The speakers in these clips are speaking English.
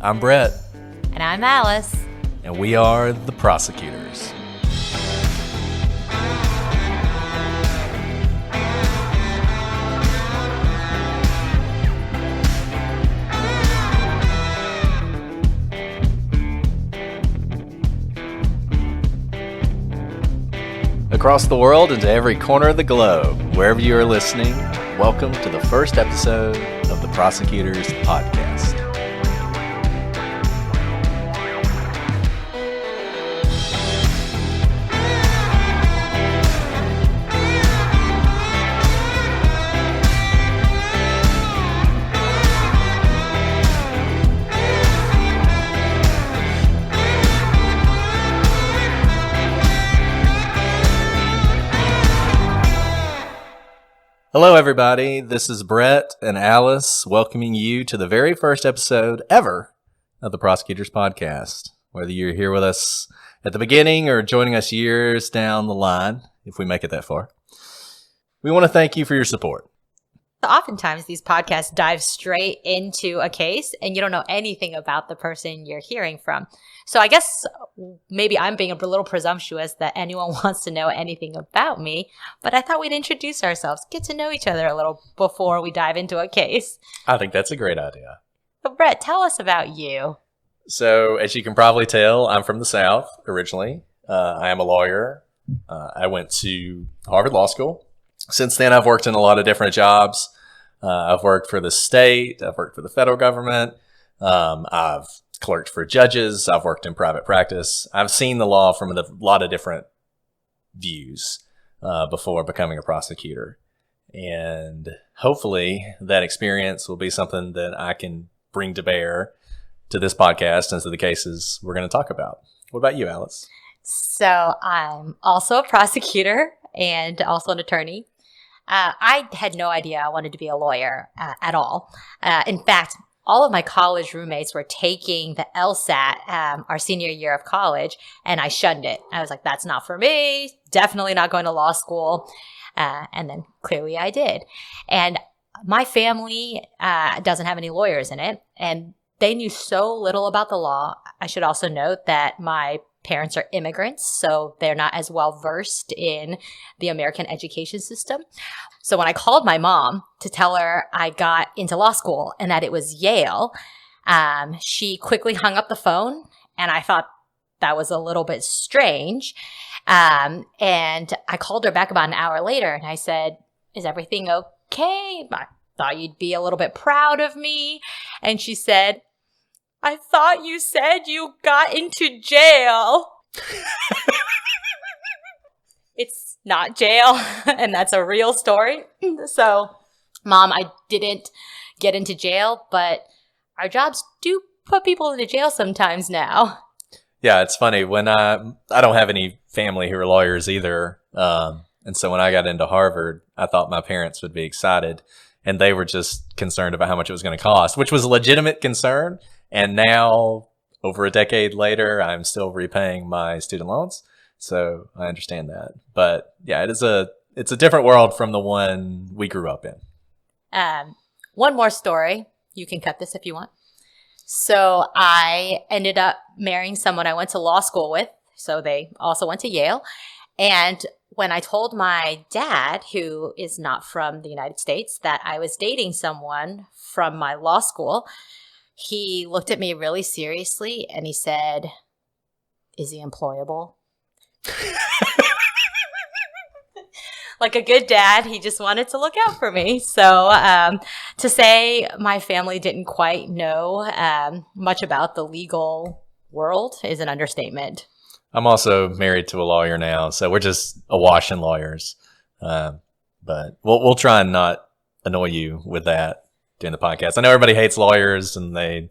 I'm Brett. And I'm Alice. And we are the Prosecutors. Across the world and to every corner of the globe, wherever you are listening, welcome to the first episode of the Prosecutors podcast. Hello, everybody. This is Brett and Alice welcoming you to the very first episode ever of the Prosecutors Podcast. Whether you're here with us at the beginning or joining us years down the line, if we make it that far, we want to thank you for your support. Oftentimes, these podcasts dive straight into a case and you don't know anything about the person you're hearing from. So I guess maybe I'm being a little presumptuous that anyone wants to know anything about me, but I thought we'd introduce ourselves, get to know each other a little before we dive into a case. I think that's a great idea. But Brett, tell us about you. So as you can probably tell, I'm from the South originally. I am a lawyer. I went to Harvard Law School. Since then, I've worked in a lot of different jobs. I've worked for the state. I've worked for the federal government. I've clerked for judges. I've worked in private practice. I've seen the law from a lot of different views before becoming a prosecutor. And hopefully that experience will be something that I can bring to bear to this podcast and to the cases we're going to talk about. What about you, Alice? So I'm also a prosecutor and also an attorney. I had no idea I wanted to be a lawyer at all. In fact, all of my college roommates were taking the LSAT our senior year of college, and I shunned it. I was like, that's not for me. Definitely not going to law school. And then clearly I did. And my family doesn't have any lawyers in it, and they knew so little about the law. I should also note that my parents are immigrants, so they're not as well versed in the American education system. So when I called my mom to tell her I got into law school and that it was Yale, she quickly hung up the phone, and I thought that was a little bit strange. And I called her back about an hour later, and I said, "Is everything okay? I thought you'd be a little bit proud of me." And she said, "I thought you said you got into jail." It's not jail, and that's a real story. So, Mom, I didn't get into jail, but our jobs do put people into jail sometimes now. Yeah, it's funny. When I don't have any family who are lawyers either. And so when I got into Harvard, I thought my parents would be excited, and they were just concerned about how much it was going to cost, which was a legitimate concern. And now, over a decade later, I'm still repaying my student loans. So I understand that. But yeah, it's a different world from the one we grew up in. One more story. You can cut this if you want. So I ended up marrying someone I went to law school with. So they also went to Yale. And when I told my dad, who is not from the United States, that I was dating someone from my law school, he looked at me really seriously and he said, "Is he employable?" Like a good dad, he just wanted to look out for me. So to say my family didn't quite know much about the legal world is an understatement. I'm also married to a lawyer now, so we're just awash in lawyers. But we'll try and not annoy you with that during the podcast. I know everybody hates lawyers and they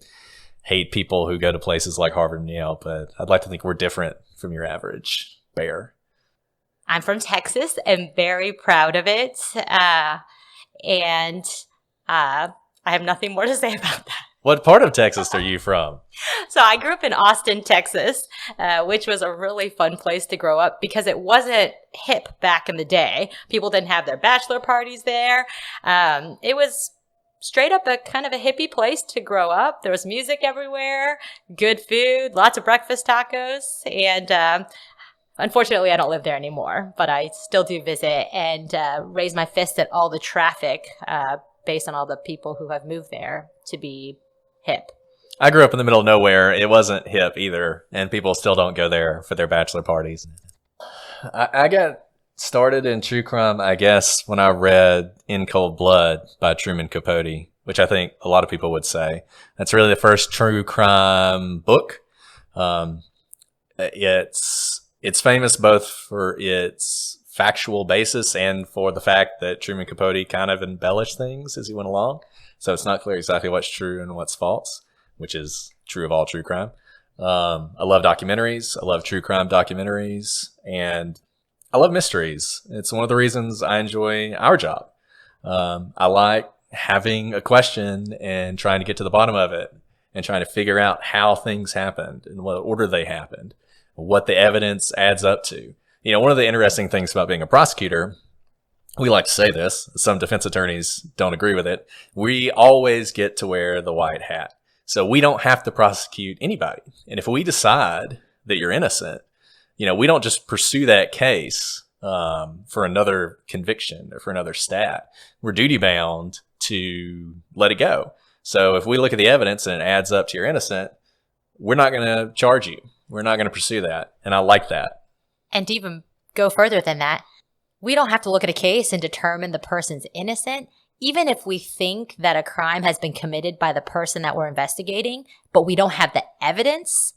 hate people who go to places like Harvard and Yale, but I'd like to think we're different from your average bear. I'm from Texas and very proud of it. And I have nothing more to say about that. What part of Texas are you from? So I grew up in Austin, Texas, which was a really fun place to grow up because it wasn't hip back in the day. People didn't have their bachelor parties there. It was straight up a kind of a hippie place to grow up. There was music everywhere, good food, lots of breakfast tacos, and unfortunately, I don't live there anymore, but I still do visit and raise my fist at all the traffic based on all the people who have moved there to be hip. I grew up in the middle of nowhere. It wasn't hip either, and people still don't go there for their bachelor parties. I got started in true crime, I guess, when I read In Cold Blood by Truman Capote, which I think a lot of people would say. That's really the first true crime book. It's famous both for its factual basis and for the fact that Truman Capote kind of embellished things as he went along. So it's not clear exactly what's true and what's false, which is true of all true crime. I love documentaries. I love true crime documentaries. And I love mysteries. It's one of the reasons I enjoy our job. I like having a question and trying to get to the bottom of it and trying to figure out how things happened and what order they happened, what the evidence adds up to. You know, one of the interesting things about being a prosecutor, we like to say this, some defense attorneys don't agree with it, we always get to wear the white hat. So we don't have to prosecute anybody. And if we decide that you're innocent, you know, we don't just pursue that case for another conviction or for another stat. We're duty bound to let it go. So if we look at the evidence and it adds up to you're innocent, we're not going to charge you. We're not going to pursue that. And I like that. And to even go further than that, we don't have to look at a case and determine the person's innocent, even if we think that a crime has been committed by the person that we're investigating, but we don't have the evidence,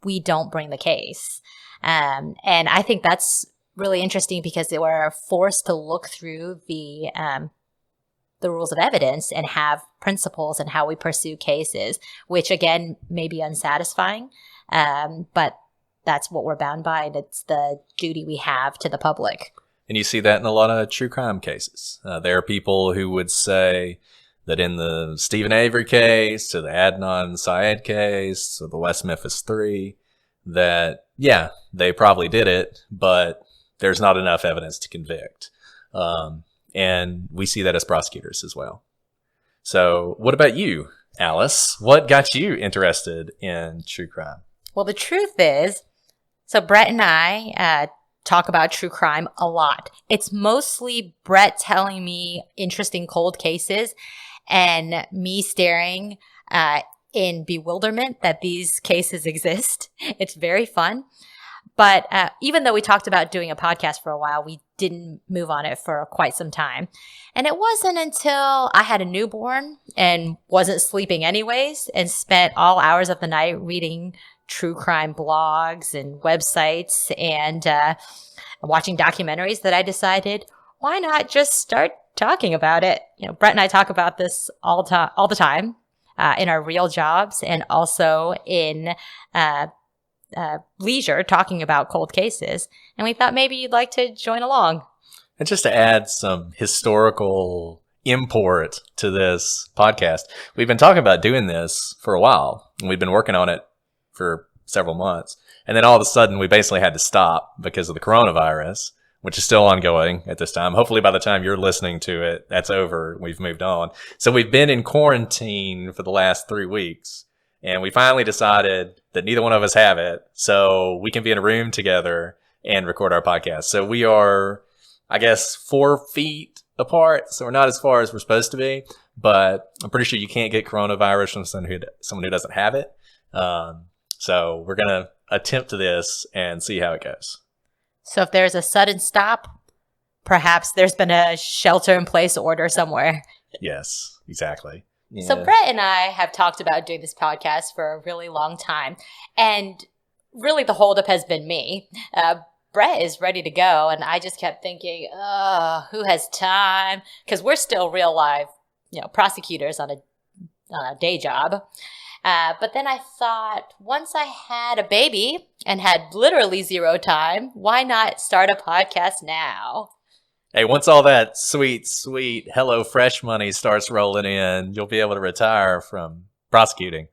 we don't bring the case. And I think that's really interesting because we're forced to look through the rules of evidence and have principles in how we pursue cases, which again may be unsatisfying, but that's what we're bound by, and it's the duty we have to the public. And you see that in a lot of true crime cases. There are people who would say that in the Stephen Avery case, or the Adnan Syed case, or the West Memphis 3, that, yeah, they probably did it, but there's not enough evidence to convict. And we see that as prosecutors as well. So what about you, Alice? What got you interested in true crime? Well, the truth is, so Brett and I talk about true crime a lot. It's mostly Brett telling me interesting cold cases and me staring in bewilderment that these cases exist. It's very fun. But even though we talked about doing a podcast for a while, we didn't move on it for quite some time. And it wasn't until I had a newborn and wasn't sleeping anyways and spent all hours of the night reading true crime blogs and websites and watching documentaries that I decided, why not just start talking about it? You know, Brett and I talk about this all the time in our real jobs and also in leisure, talking about cold cases. And we thought maybe you'd like to join along. And just to add some historical import to this podcast, we've been talking about doing this for a while, and we've been working on it for several months. And then all of a sudden, we basically had to stop because of the coronavirus, which is still ongoing at this time. Hopefully, by the time you're listening to it, that's over. We've moved on. So we've been in quarantine for the last 3 weeks. And we finally decided that neither one of us have it. So we can be in a room together and record our podcast. So we are, I guess, 4 feet apart. So we're not as far as we're supposed to be. But I'm pretty sure you can't get coronavirus from someone who doesn't have it. So we're going to attempt this and see how it goes. So if there's a sudden stop, perhaps there's been a shelter-in-place order somewhere. Yes, exactly. Yeah. So Brett and I have talked about doing this podcast for a really long time. And really the holdup has been me. Brett is ready to go. And I just kept thinking, who has time? Because we're still real live, prosecutors on a day job. But then I thought, once I had a baby and had literally zero time, why not start a podcast now? Hey, once all that sweet, sweet HelloFresh money starts rolling in, you'll be able to retire from prosecuting.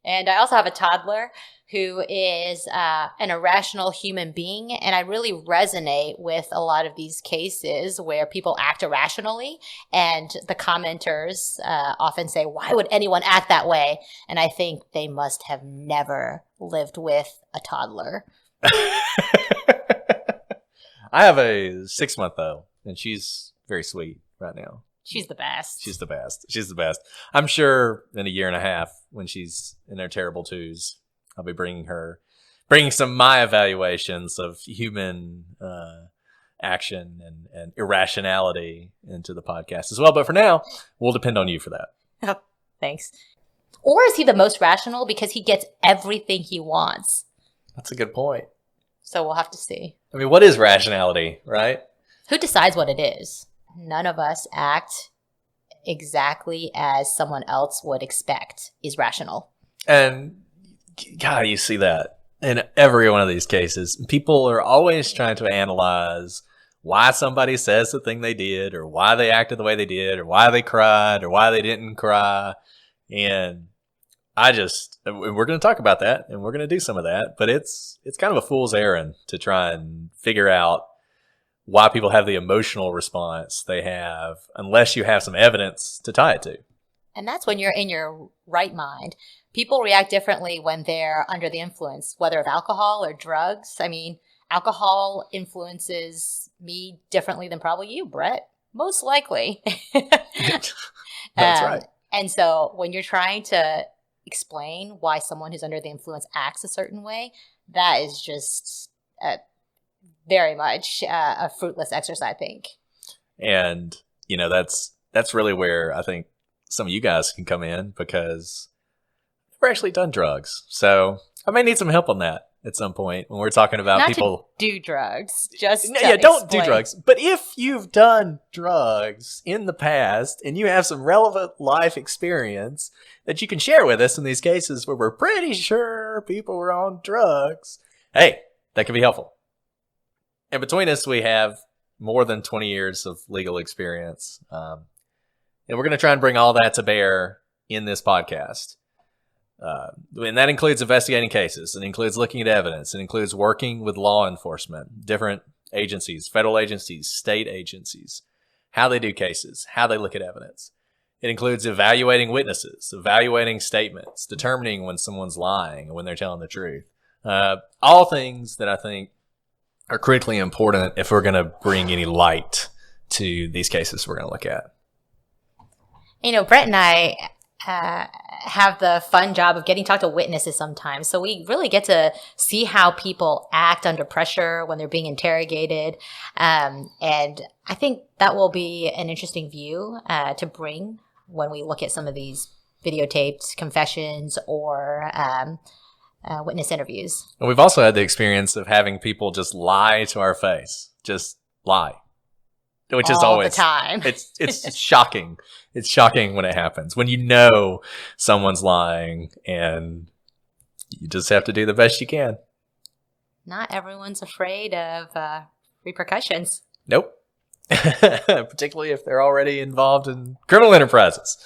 And I also have a toddler who is an irrational human being. And I really resonate with a lot of these cases where people act irrationally. And the commenters often say, why would anyone act that way? And I think they must have never lived with a toddler. I have a 6-month-old, and she's very sweet right now. She's the best. She's the best. She's the best. I'm sure in a year and a half, when she's in her terrible twos, I'll be bringing some of my evaluations of human action and irrationality into the podcast as well. But for now, we'll depend on you for that. Oh, thanks. Or is he the most rational because he gets everything he wants? That's a good point. So we'll have to see. I mean, what is rationality, right? Who decides what it is? None of us act exactly as someone else would expect is rational. And God, you see that in every one of these cases. People are always trying to analyze why somebody says the thing they did, or why they acted the way they did, or why they cried, or why they didn't cry. And we're going to talk about that, and we're going to do some of that, but it's kind of a fool's errand to try and figure out why people have the emotional response they have unless you have some evidence to tie it to. And that's when you're in your right mind. People react differently when they're under the influence, whether of alcohol or drugs. I mean, alcohol influences me differently than probably you, Brett. Most likely. That's right. And so when you're trying to explain why someone who's under the influence acts a certain way, that is just very much a fruitless exercise, I think. And, that's really where I think some of you guys can come in, because we're actually done drugs. So I may need some help on that at some point when we're talking about Not people to do drugs. Just don't do drugs. But if you've done drugs in the past and you have some relevant life experience that you can share with us in these cases where we're pretty sure people were on drugs, hey, that could be helpful. And between us, we have more than 20 years of legal experience. And we're going to try and bring all that to bear in this podcast. And that includes investigating cases. It includes looking at evidence. It includes working with law enforcement, different agencies, federal agencies, state agencies, how they do cases, how they look at evidence. It includes evaluating witnesses, evaluating statements, determining when someone's lying and when they're telling the truth. All things that I think are critically important if we're going to bring any light to these cases we're going to look at. Brett and I have the fun job of getting to talk to witnesses sometimes. So we really get to see how people act under pressure when they're being interrogated. And I think that will be an interesting view to bring when we look at some of these videotaped confessions or witness interviews. And we've also had the experience of having people just lie to our face. Just lie. Which is always the time. It's shocking. It's shocking when it happens. When you know someone's lying and you just have to do the best you can. Not everyone's afraid of repercussions. Nope. Particularly if they're already involved in criminal enterprises.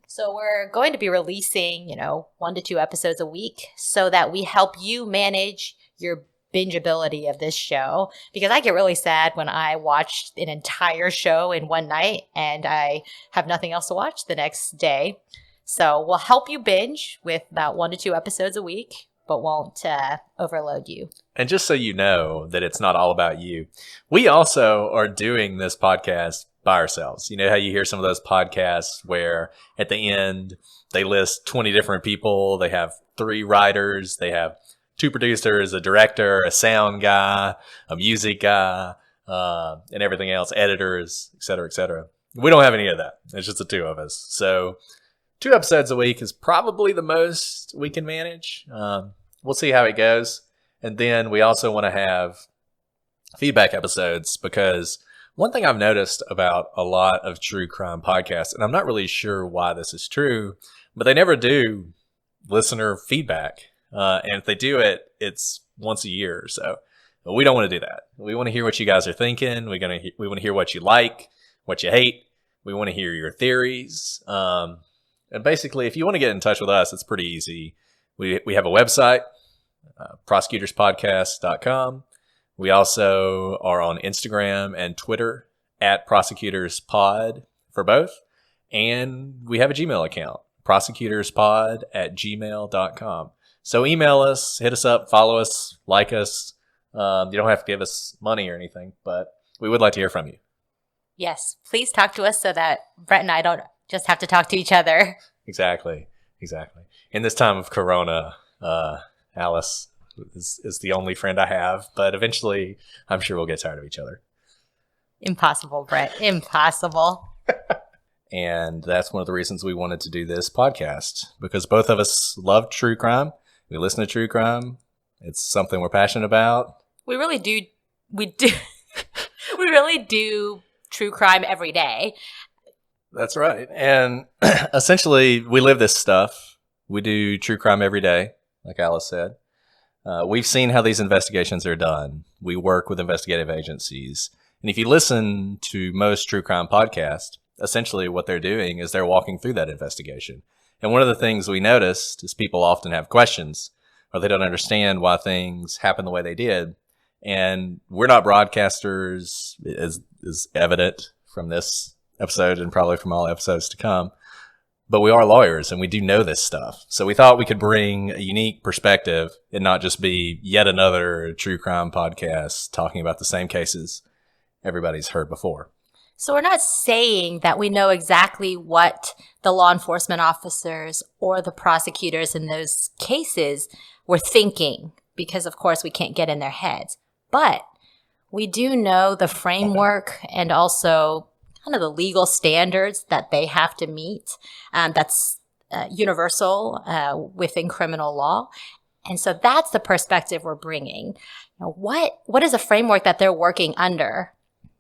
So we're going to be releasing, 1 to 2 episodes a week so that we help you manage your bingeability of this show, because I get really sad when I watch an entire show in one night and I have nothing else to watch the next day. So we'll help you binge with about 1 to 2 episodes a week, but won't overload you. And just so you know that it's not all about you, we also are doing this podcast by ourselves. You know how you hear some of those podcasts where at the end they list 20 different people, they have 3 writers, they have 2 producers, a director, a sound guy, a music guy, and everything else, editors, et cetera, et cetera. We don't have any of that. It's just the 2 of us. So 2 episodes a week is probably the most we can manage. We'll see how it goes. And then we also want to have feedback episodes, because one thing I've noticed about a lot of true crime podcasts, and I'm not really sure why this is true, but they never do listener feedback. And if they do it, it's once a year or so. But we don't want to do that. We want to hear what you guys are thinking. We want to hear what you like, what you hate. We want to hear your theories. And basically, if you want to get in touch with us, it's pretty easy. We have a website, prosecutorspodcast.com. We also are on Instagram and Twitter at prosecutorspod for both. And we have a Gmail account, prosecutorspod@gmail.com. So email us, hit us up, follow us, like us. You don't have to give us money or anything, but we would like to hear from you. Yes, please talk to us so that Brett and I don't just have to talk to each other. Exactly. In this time of Corona, Alice is the only friend I have, but eventually I'm sure we'll get tired of each other. Impossible, Brett. Impossible. And that's one of the reasons we wanted to do this podcast, because both of us love true crime. We listen to true crime. It's something we're passionate about. We really do. We really do true crime every day. That's right. And essentially, we live this stuff. We do true crime every day, like Alice said. We've seen how these investigations are done. We work with investigative agencies. And if you listen to most true crime podcasts, essentially what they're doing is they're walking through that investigation. And one of the things we noticed is people often have questions, or they don't understand why things happen the way they did. And we're not broadcasters, is evident from this episode and probably from all episodes to come. But we are lawyers and we do know this stuff. So we thought we could bring a unique perspective and not just be yet another true crime podcast talking about the same cases everybody's heard before. So we're not saying that we know exactly what the law enforcement officers or the prosecutors in those cases were thinking, because of course we can't get in their heads. But we do know the framework and also kind of the legal standards that they have to meet. That's universal within criminal law. And so that's the perspective we're bringing. You know, what is a framework that they're working under?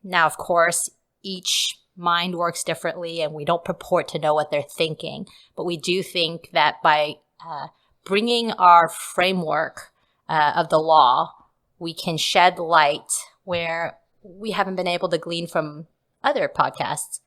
Now, of course, each mind works differently and we don't purport to know what they're thinking. But we do think that by bringing our framework of the law, we can shed light where we haven't been able to glean from other podcasts.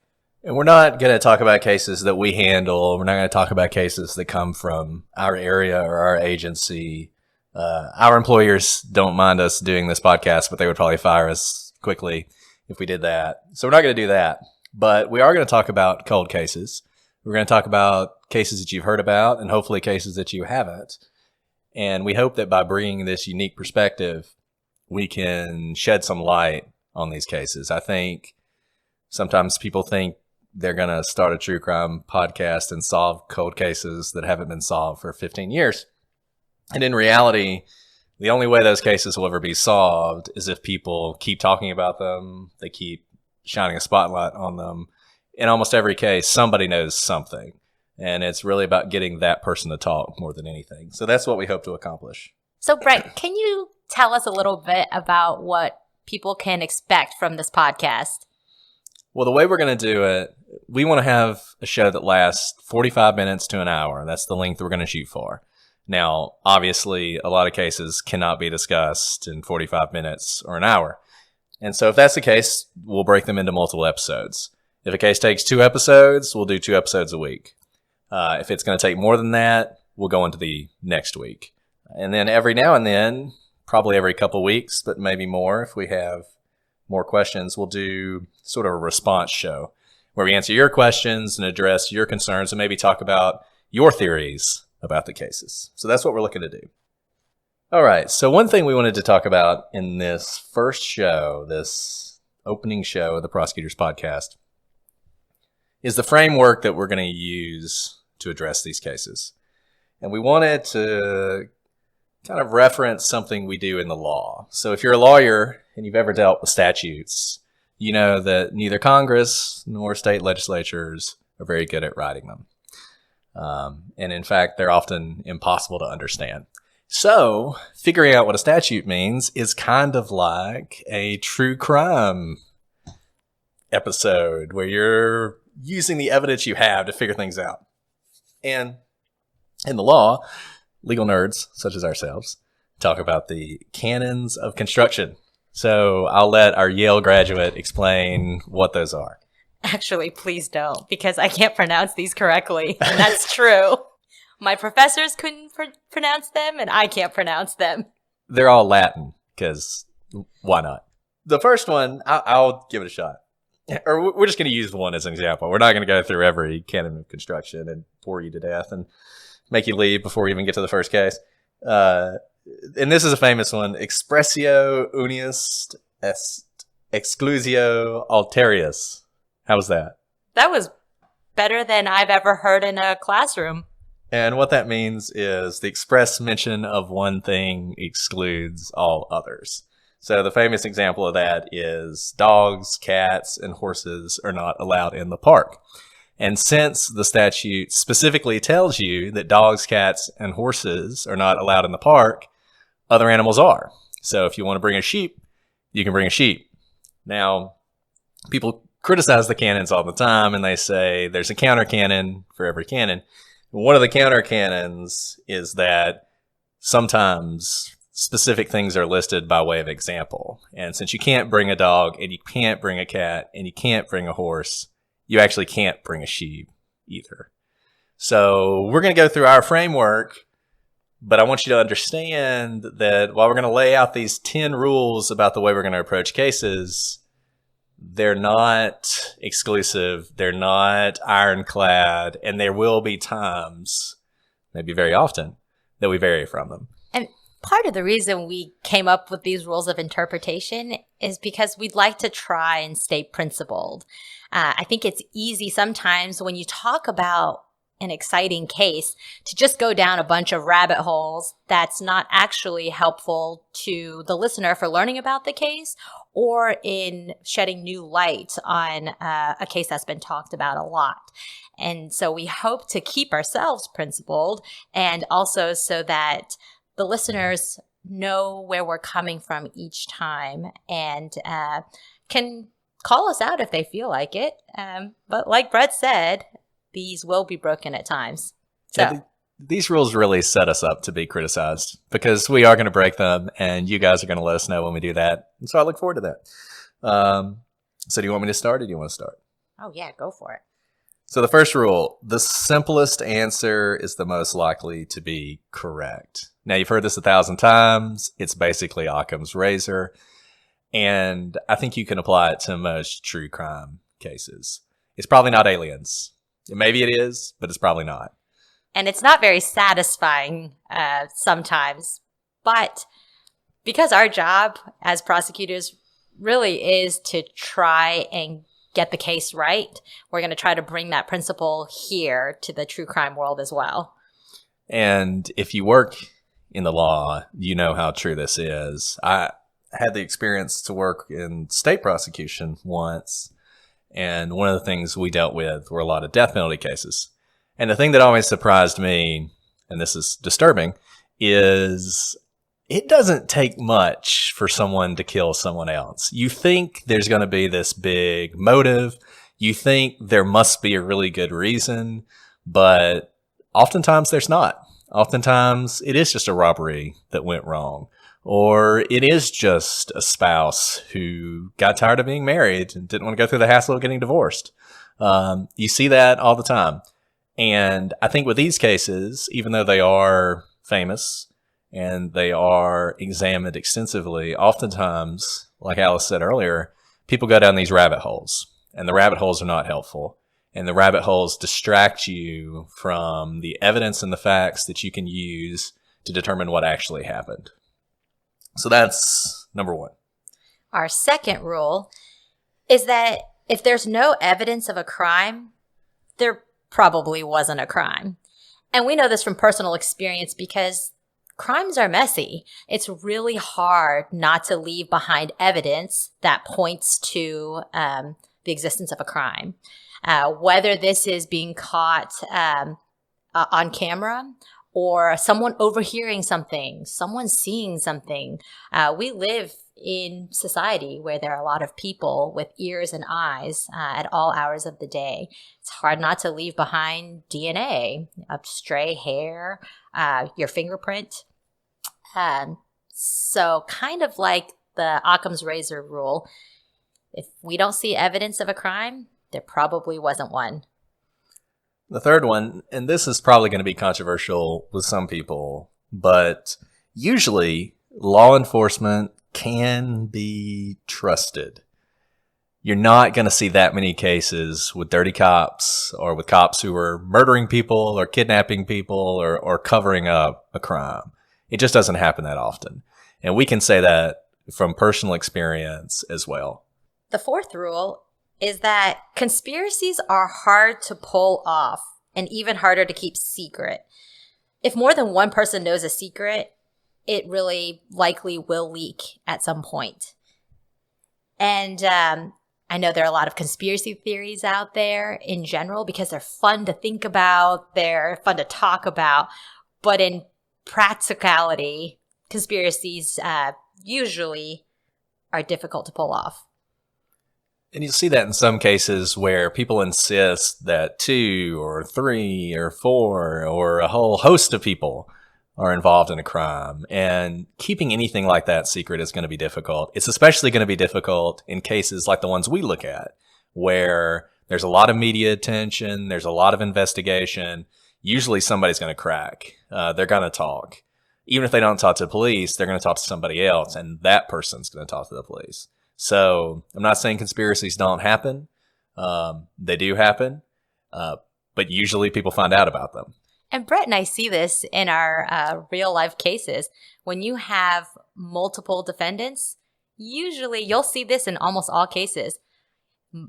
And we're not going to talk about cases that we handle. We're not going to talk about cases that come from our area or our agency. Our employers don't mind us doing this podcast, but they would probably fire us quickly if we did that. So we're not going to do that. But we are going to talk about cold cases. We're going to talk about cases that you've heard about and hopefully cases that you haven't. And we hope that by bringing this unique perspective, we can shed some light on these cases. I think sometimes people think they're going to start a true crime podcast and solve cold cases that haven't been solved for 15 years. And in reality, the only way those cases will ever be solved is if people keep talking about them, they keep shining a spotlight on them. In almost every case, somebody knows something. And it's really about getting that person to talk more than anything. So that's what we hope to accomplish. So, Brett, can you tell us a little bit about what people can expect from this podcast? Well, the way we're going to do it, we want to have a show that lasts 45 minutes to an hour. That's the length we're going to shoot for. Now, obviously, a lot of cases cannot be discussed in 45 minutes or an hour. And so if that's the case, we'll break them into multiple episodes. If a case takes 2 episodes, we'll do 2 episodes a week. If it's going to take more than that, we'll go into the next week. And then every now and then, probably every couple weeks, but maybe more if we have more questions, we'll do sort of a response show where we answer your questions and address your concerns and maybe talk about your theories about the cases. So that's what we're looking to do. All right. So one thing we wanted to talk about in this first show, this opening show of the Prosecutors Podcast, is the framework that we're going to use to address these cases. And we wanted to kind of reference something we do in the law. So if you're a lawyer and you've ever dealt with statutes, you know that neither Congress nor state legislatures are very good at writing them. And in fact, they're often impossible to understand. So figuring out what a statute means is kind of like a true crime episode where you're using the evidence you have to figure things out. And in the law, legal nerds such as ourselves talk about the canons of construction. So I'll let our Yale graduate explain what those are. Actually, please don't, because I can't pronounce these correctly. And that's true. My professors couldn't pronounce them, and I can't pronounce them. They're all Latin, because why not? The first one, I'll give it a shot. Or we're just going to use one as an example. We're not going to go through every canon of construction and bore you to death and make you leave before we even get to the first case. And this is a famous one. Expressio unius est exclusio alterius. How was that? That was better than I've ever heard in a classroom. And what that means is the express mention of one thing excludes all others. So the famous example of that is dogs, cats, and horses are not allowed in the park. And since the statute specifically tells you that dogs, cats, and horses are not allowed in the park, other animals are. So if you want to bring a sheep, you can bring a sheep. Now, people criticize the canons all the time, and they say there's a counter canon for every canon. One of the counter canons is that sometimes specific things are listed by way of example. And since you can't bring a dog, and you can't bring a cat, and you can't bring a horse, you actually can't bring a sheep either. So we're going to go through our framework, but I want you to understand that while we're going to lay out these 10 rules about the way we're going to approach cases, they're not exclusive, they're not ironclad, and there will be times, maybe very often, that we vary from them. And part of the reason we came up with these rules of interpretation is because we'd like to try and stay principled. I think it's easy sometimes when you talk about an exciting case to just go down a bunch of rabbit holes that's not actually helpful to the listener for learning about the case or in shedding new light on a case that's been talked about a lot. And so we hope to keep ourselves principled and also so that the listeners know where we're coming from each time and can call us out if they feel like it. But like Brett said, these will be broken at times. So yeah, these rules really set us up to be criticized because we are going to break them, and you guys are going to let us know when we do that. And so I look forward to that. So do you want me to start, or do you want to start? Oh, yeah, go for it. So the first rule, the simplest answer is the most likely to be correct. Now, you've heard this 1,000 times. It's basically Occam's razor. And I think you can apply it to most true crime cases. It's probably not aliens. Maybe it is, but it's probably not. And it's not very satisfying sometimes. But because our job as prosecutors really is to try and get the case right, we're going to try to bring that principle here to the true crime world as well. And if you work in the law, you know how true this is. I had the experience to work in state prosecution once, and one of the things we dealt with were a lot of death penalty cases. And the thing that always surprised me, and this is disturbing, is it doesn't take much for someone to kill someone else. You think there's going to be this big motive. You think there must be a really good reason, but oftentimes there's not. Oftentimes it is just a robbery that went wrong. Or it is just a spouse who got tired of being married and didn't want to go through the hassle of getting divorced. You see that all the time. And I think with these cases, even though they are famous and they are examined extensively, oftentimes, like Alice said earlier, people go down these rabbit holes. And the rabbit holes are not helpful. And the rabbit holes distract you from the evidence and the facts that you can use to determine what actually happened. So that's number one. Our second rule is that if there's no evidence of a crime, there probably wasn't a crime. And we know this from personal experience because crimes are messy. It's really hard not to leave behind evidence that points to the existence of a crime. Whether this is being caught on camera or someone overhearing something, someone seeing something. We live in society where there are a lot of people with ears and eyes at all hours of the day. It's hard not to leave behind DNA, a stray hair, your fingerprint. So kind of like the Occam's razor rule, if we don't see evidence of a crime, there probably wasn't one. The third one, and this is probably going to be controversial with some people, but usually law enforcement can be trusted. You're not going to see that many cases with dirty cops or with cops who are murdering people or kidnapping people or covering up a crime. It just doesn't happen that often. And we can say that from personal experience as well. The fourth rule is that conspiracies are hard to pull off and even harder to keep secret. If more than one person knows a secret, it really likely will leak at some point. And I know there are a lot of conspiracy theories out there in general because they're fun to think about, they're fun to talk about, but in practicality, conspiracies usually are difficult to pull off. And you see that in some cases where people insist that 2 or 3 or 4 or a whole host of people are involved in a crime. And keeping anything like that secret is going to be difficult. It's especially going to be difficult in cases like the ones we look at, where there's a lot of media attention, there's a lot of investigation. Usually somebody's going to crack. They're going to talk. Even if they don't talk to the police, they're going to talk to somebody else, and that person's going to talk to the police. So I'm not saying conspiracies don't happen. They do happen, but usually people find out about them. And Brett and I see this in our real life cases. When you have multiple defendants, usually you'll see this in almost all cases.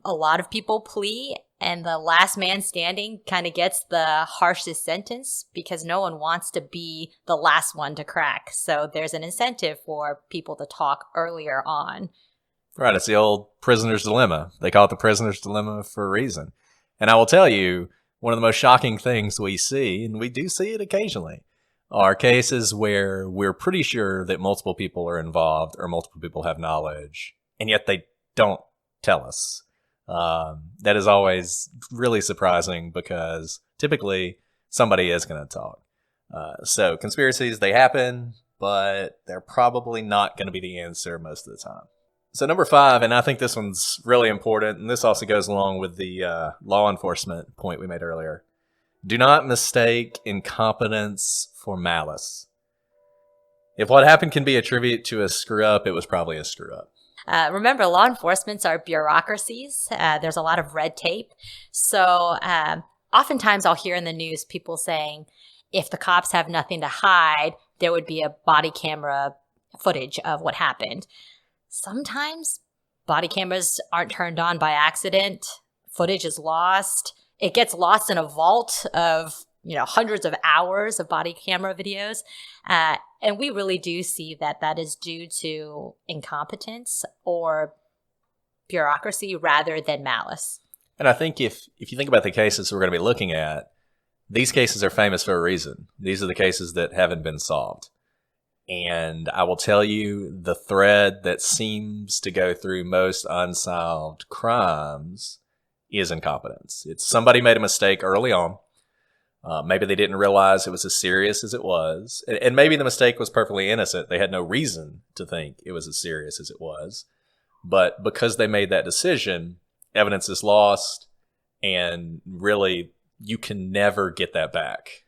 A lot of people plea and the last man standing kind of gets the harshest sentence because no one wants to be the last one to crack. So there's an incentive for people to talk earlier on. Right. It's the old prisoner's dilemma. They call it the prisoner's dilemma for a reason. And I will tell you, one of the most shocking things we see, and we do see it occasionally, are cases where we're pretty sure that multiple people are involved or multiple people have knowledge, and yet they don't tell us. That is always really surprising because typically somebody is going to talk. So conspiracies, they happen, but they're probably not going to be the answer most of the time. So number 5, and I think this one's really important, and this also goes along with the law enforcement point we made earlier. Do not mistake incompetence for malice. If what happened can be attributed to a screw-up, it was probably a screw-up. Remember, law enforcements are bureaucracies. There's a lot of red tape. So oftentimes I'll hear in the news people saying, if the cops have nothing to hide, there would be a body camera footage of what happened. Sometimes body cameras aren't turned on by accident. Footage is lost. It gets lost in a vault of, hundreds of hours of body camera videos. And we really do see that that is due to incompetence or bureaucracy rather than malice. And I think if you think about the cases we're going to be looking at, these cases are famous for a reason. These are the cases that haven't been solved. And I will tell you, the thread that seems to go through most unsolved crimes is incompetence. It's somebody made a mistake early on. Maybe they didn't realize it was as serious as it was. And maybe the mistake was perfectly innocent. They had no reason to think it was as serious as it was. But because they made that decision, evidence is lost. And really, you can never get that back.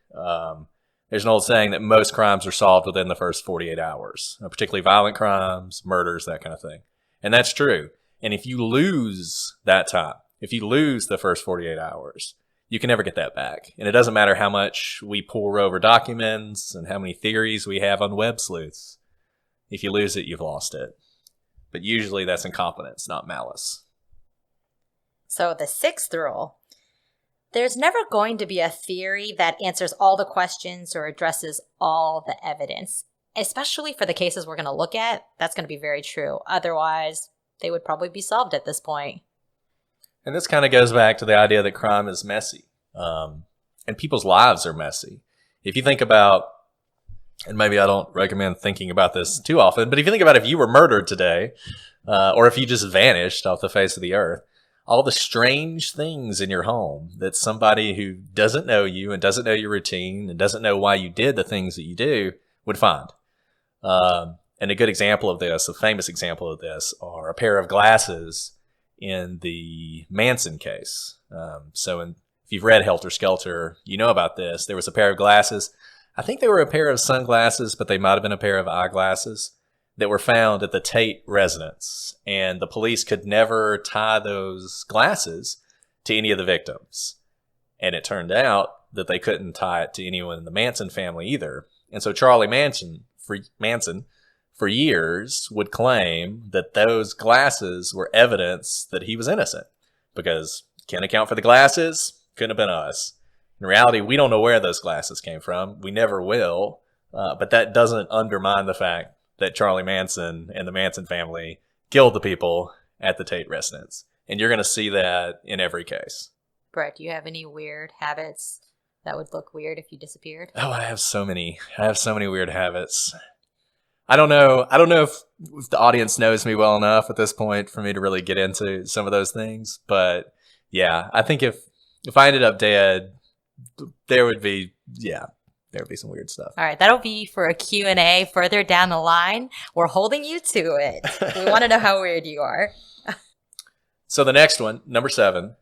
There's an old saying that most crimes are solved within the first 48 hours, particularly violent crimes, murders, that kind of thing. And that's true. And if you lose that time, if you lose the first 48 hours, you can never get that back. And it doesn't matter how much we pore over documents and how many theories we have on web sleuths. If you lose it, you've lost it. But usually that's incompetence, not malice. So the 6th rule. There's never going to be a theory that answers all the questions or addresses all the evidence. Especially for the cases we're going to look at, that's going to be very true. Otherwise, they would probably be solved at this point. And this kind of goes back to the idea that crime is messy. And people's lives are messy. If you think about, and maybe I don't recommend thinking about this too often, but if you think about if you were murdered today, or if you just vanished off the face of the earth, all the strange things in your home that somebody who doesn't know you and doesn't know your routine and doesn't know why you did the things that you do would find. And a good example of this, a famous example of this, are a pair of glasses in the Manson case. So in if you've read Helter Skelter, you know about this. There was a pair of glasses. I think they were a pair of sunglasses, but they might have been a pair of eyeglasses that were found at the Tate residence. And the police could never tie those glasses to any of the victims. And it turned out that they couldn't tie it to anyone in the Manson family either. And so Charlie Manson, for years, would claim that those glasses were evidence that he was innocent. Because can't account for the glasses, couldn't have been us. In reality, we don't know where those glasses came from. We never will. But that doesn't undermine the fact that Charlie Manson and the Manson family killed the people at the Tate residence. And you're going to see that in every case. Brett, do you have any weird habits that would look weird if you disappeared? Oh, I have so many weird habits. I don't know if the audience knows me well enough at this point for me to really get into some of those things. But yeah, I think if I ended up dead, there would be some weird stuff. All right, that'll be for a Q&A further down the line. We're holding you to it. We want to know how weird you are. So the next one, number 7,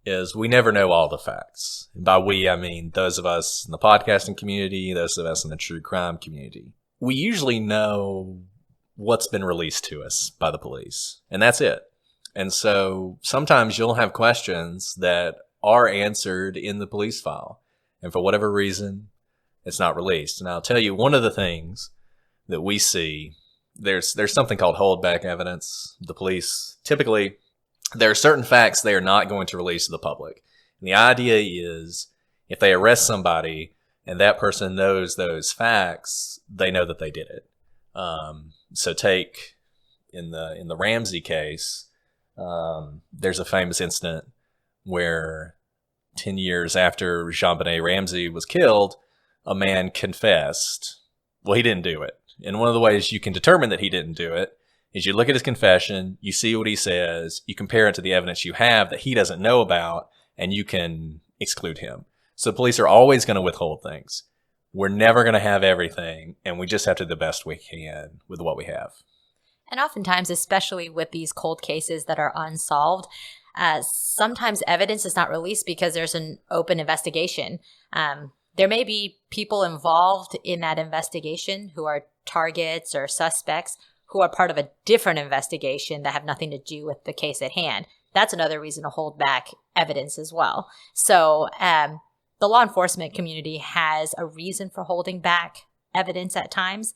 is we never know all the facts. And by we, I mean those of us in the podcasting community, those of us in the true crime community. We usually know what's been released to us by the police, and that's it. And so sometimes you'll have questions that are answered in the police file, and for whatever reason, it's not released. And I'll tell you, one of the things that we see, there's something called holdback evidence. The police, typically, there are certain facts they are not going to release to the public. And the idea is if they arrest somebody and that person knows those facts, they know that they did it. So take in the Ramsey case, there's a famous incident where 10 years after JonBenet Ramsey was killed, a man confessed. Well, he didn't do it. And one of the ways you can determine that he didn't do it is you look at his confession, you see what he says, you compare it to the evidence you have that he doesn't know about, and you can exclude him. So police are always going to withhold things. We're never going to have everything, and we just have to do the best we can with what we have. And oftentimes, especially with these cold cases that are unsolved, sometimes evidence is not released because there's an open investigation. There may be people involved in that investigation who are targets or suspects who are part of a different investigation that have nothing to do with the case at hand. That's another reason to hold back evidence as well. So the law enforcement community has a reason for holding back evidence at times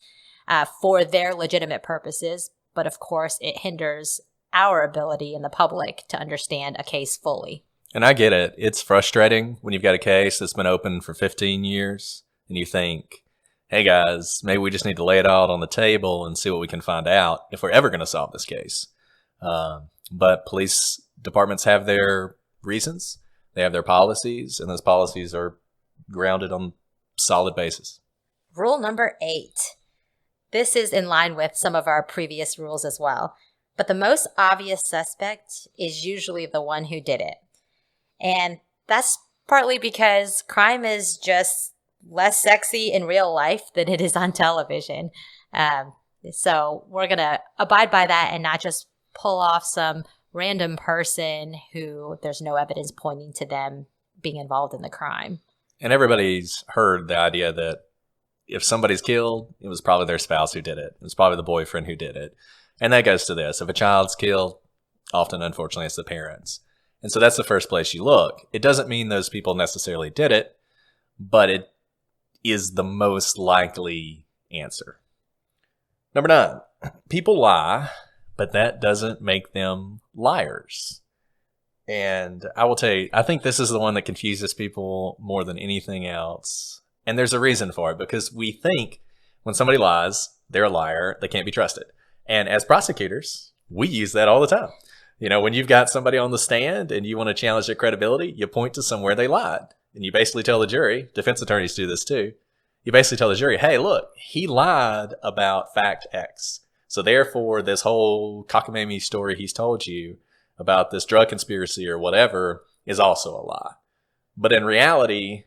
for their legitimate purposes. But of course, it hinders our ability in the public to understand a case fully. And I get it. It's frustrating when you've got a case that's been open for 15 years and you think, hey guys, maybe we just need to lay it out on the table and see what we can find out if we're ever going to solve this case. But police departments have their reasons. They have their policies, and those policies are grounded on solid basis. Rule number 8. This is in line with some of our previous rules as well. But the most obvious suspect is usually the one who did it. And that's partly because crime is just less sexy in real life than it is on television. So we're going to abide by that and not just pull off some random person who there's no evidence pointing to them being involved in the crime. And everybody's heard the idea that if somebody's killed, it was probably their spouse who did it. It was probably the boyfriend who did it. And that goes to this. If a child's killed, often, unfortunately, it's the parents. And so that's the first place you look. It doesn't mean those people necessarily did it, but it is the most likely answer. Number 9, people lie, but that doesn't make them liars. And I will tell you, I think this is the one that confuses people more than anything else. And there's a reason for it, because we think when somebody lies, they're a liar, they can't be trusted. And as prosecutors, we use that all the time. You know, when you've got somebody on the stand and you want to challenge their credibility, you point to somewhere they lied. And you basically tell the jury, defense attorneys do this too, you basically tell the jury, hey, look, he lied about fact X. So therefore, this whole cockamamie story he's told you about this drug conspiracy or whatever is also a lie. But in reality,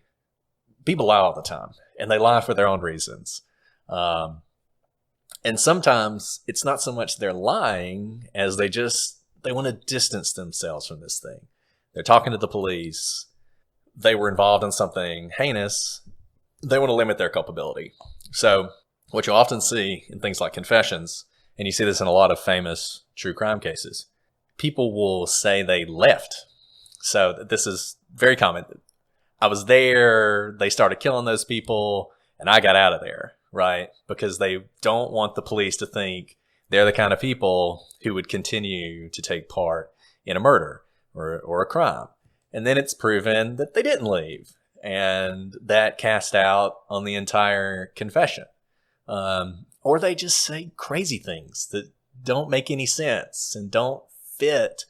people lie all the time, and they lie for their own reasons. And sometimes it's not so much they're lying as they want to distance themselves from this thing. They're talking to the police. they were involved in something heinous, they want to limit their culpability. So what you often see in things like confessions, and you see this in a lot of famous true crime cases, people will say they left. So this is very common. I was there, they started killing those people, and I got out of there, right? Because they don't want the police to think they're the kind of people who would continue to take part in a murder or a crime. And then it's proven that they didn't leave. And that cast out on the entire confession. Or they just say crazy things that don't make any sense and don't fit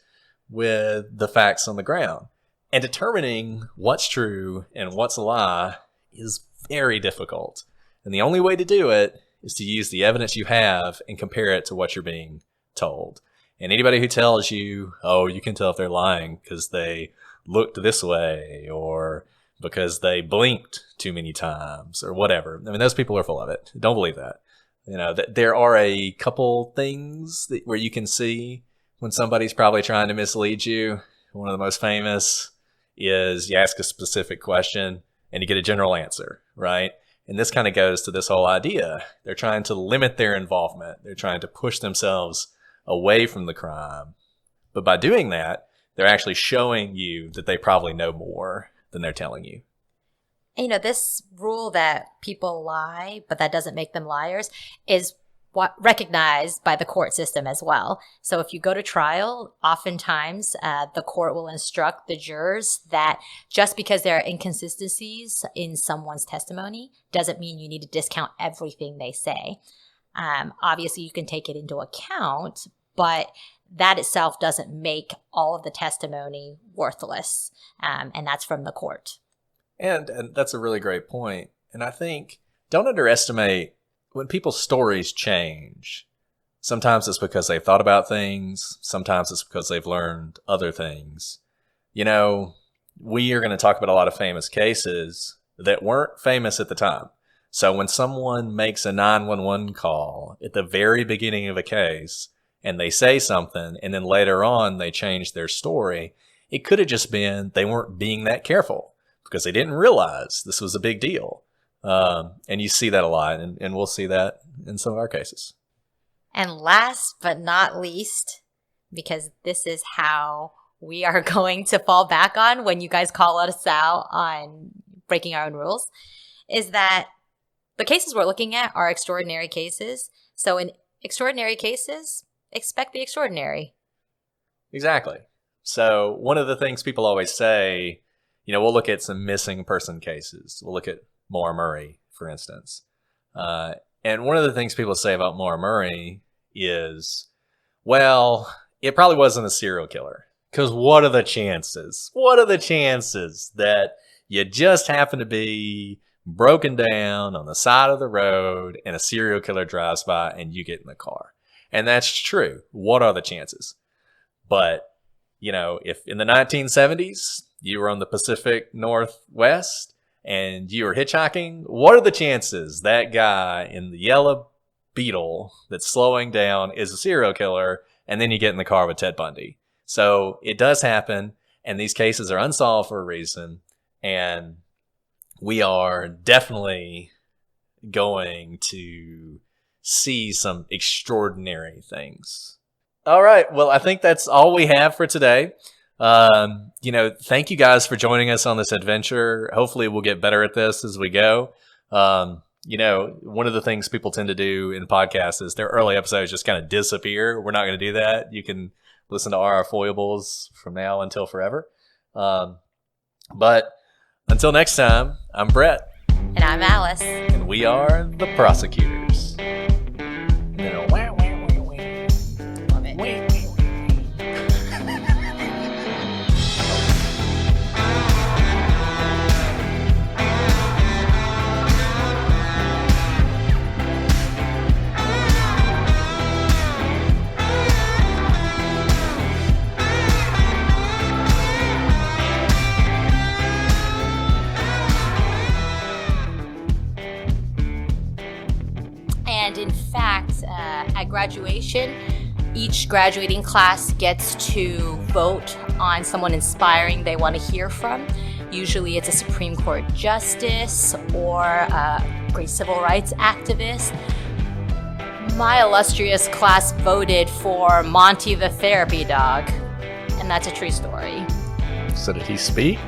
with the facts on the ground. And determining what's true and what's a lie is very difficult. And the only way to do it is to use the evidence you have and compare it to what you're being told. And anybody who tells you, oh, you can tell if they're lying because they looked this way or because they blinked too many times or whatever. I mean, those people are full of it. Don't believe that. You know, there are a couple things where you can see when somebody's probably trying to mislead you. One of the most famous is you ask a specific question and you get a general answer, right? And this kind of goes to this whole idea. They're trying to limit their involvement. They're trying to push themselves away from the crime. But by doing that, they're actually showing you that they probably know more than they're telling you. And, you know, this rule that people lie, but that doesn't make them liars, is what recognized by the court system as well. So if you go to trial, oftentimes the court will instruct the jurors that just because there are inconsistencies in someone's testimony doesn't mean you need to discount everything they say. Obviously, you can take it into account, but that itself doesn't make all of the testimony worthless. And that's from the court. And that's a really great point. And I think don't underestimate when people's stories change. Sometimes it's because they've thought about things. Sometimes it's because they've learned other things. You know, we are going to talk about a lot of famous cases that weren't famous at the time. So when someone makes a 911 call at the very beginning of a case and they say something and then later on they change their story, it could have just been they weren't being that careful because they didn't realize this was a big deal. And you see that a lot, and we'll see that in some of our cases. And last but not least, because this is how we are going to fall back on when you guys call us out on breaking our own rules, is that the cases we're looking at are extraordinary cases. So in extraordinary cases, expect the extraordinary. Exactly. So one of the things people always say, you know, we'll look at some missing person cases. We'll look at Maura Murray, for instance. And one of the things people say about Maura Murray is, well, it probably wasn't a serial killer. Because what are the chances? What are the chances that you just happen to be broken down on the side of the road and a serial killer drives by and you get in the car? And that's true. What are the chances? But, you know, if in the 1970s you were on the Pacific Northwest and you were hitchhiking, what are the chances that guy in the yellow Beetle that's slowing down is a serial killer, and then you get in the car with Ted Bundy? So it does happen, and these cases are unsolved for a reason, and we are definitely going to see some extraordinary things. All right, well, I think that's all we have for today. You know, thank you guys for joining us on this adventure. Hopefully we'll get better at this as we go. You know, one of the things people tend to do in podcasts is their early episodes just kind of disappear. We're not going to do that. You can listen to our foibles from now until forever. But until next time, I'm Brett. And I'm Alice. And we are the Prosecutors. Love it. And in fact, at graduation, each graduating class gets to vote on someone inspiring they want to hear from. Usually it's a Supreme Court justice or a great civil rights activist. My illustrious class voted for Monty the therapy dog, and that's a true story. So did he speak?